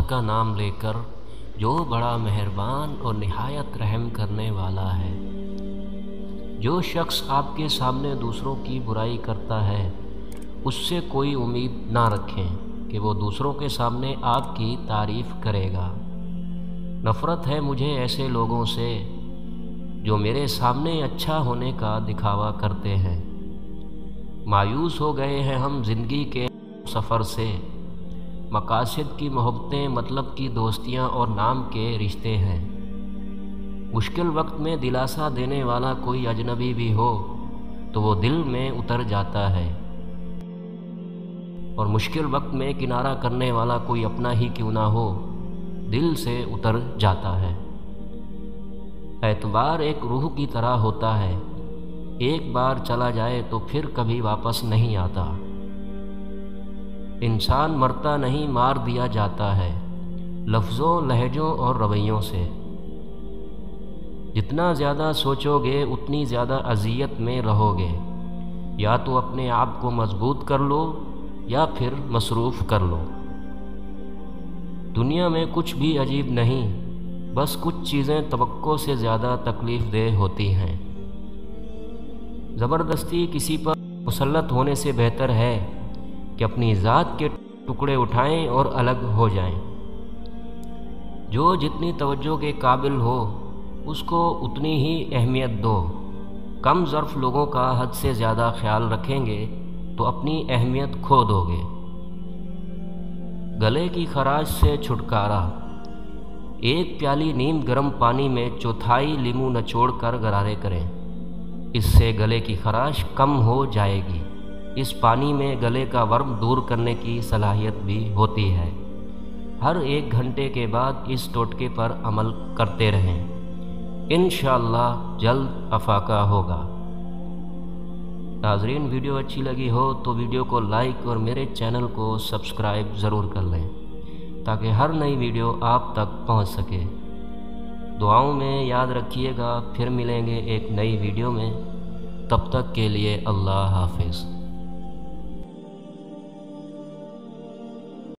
کا نام لے کر جو بڑا مہربان اور نہایت رحم کرنے والا ہے۔ جو شخص آپ کے سامنے دوسروں کی برائی کرتا ہے اس سے کوئی امید نہ رکھیں کہ وہ دوسروں کے سامنے آپ کی تعریف کرے گا۔ نفرت ہے مجھے ایسے لوگوں سے جو میرے سامنے اچھا ہونے کا دکھاوا کرتے ہیں۔ مایوس ہو گئے ہیں ہم زندگی کے سفر سے، مقاصد کی محبتیں، مطلب کی دوستیاں اور نام کے رشتے ہیں۔ مشکل وقت میں دلاسا دینے والا کوئی اجنبی بھی ہو تو وہ دل میں اتر جاتا ہے، اور مشکل وقت میں کنارہ کرنے والا کوئی اپنا ہی کیوں نہ ہو دل سے اتر جاتا ہے۔ اعتبار ایک روح کی طرح ہوتا ہے، ایک بار چلا جائے تو پھر کبھی واپس نہیں آتا۔ انسان مرتا نہیں، مار دیا جاتا ہے لفظوں، لہجوں اور رویوں سے۔ جتنا زیادہ سوچو گے اتنی زیادہ اذیت میں رہو گے۔ یا تو اپنے آپ کو مضبوط کر لو یا پھر مصروف کر لو۔ دنیا میں کچھ بھی عجیب نہیں، بس کچھ چیزیں توقع سے زیادہ تکلیف دہ ہوتی ہیں۔ زبردستی کسی پر مسلط ہونے سے بہتر ہے کہ اپنی ذات کے ٹکڑے اٹھائیں اور الگ ہو جائیں۔ جو جتنی توجہ کے قابل ہو اس کو اتنی ہی اہمیت دو۔ کم ظرف لوگوں کا حد سے زیادہ خیال رکھیں گے تو اپنی اہمیت کھو دو گے۔ گلے کی خراش سے چھٹکارا۔ ایک پیالی نیم گرم پانی میں چوتھائی لیموں نچوڑ کر غرارے کریں، اس سے گلے کی خراش کم ہو جائے گی۔ اس پانی میں گلے کا ورم دور کرنے کی صلاحیت بھی ہوتی ہے۔ ہر 1 گھنٹے کے بعد اس ٹوٹکے پر عمل کرتے رہیں، انشاءاللہ جلد افاقہ ہوگا۔ ناظرین، ویڈیو اچھی لگی ہو تو ویڈیو کو لائک اور میرے چینل کو سبسکرائب ضرور کر لیں تاکہ ہر نئی ویڈیو آپ تک پہنچ سکے۔ دعاؤں میں یاد رکھیے گا، پھر ملیں گے ایک نئی ویڈیو میں۔ تب تک کے لیے اللہ حافظ۔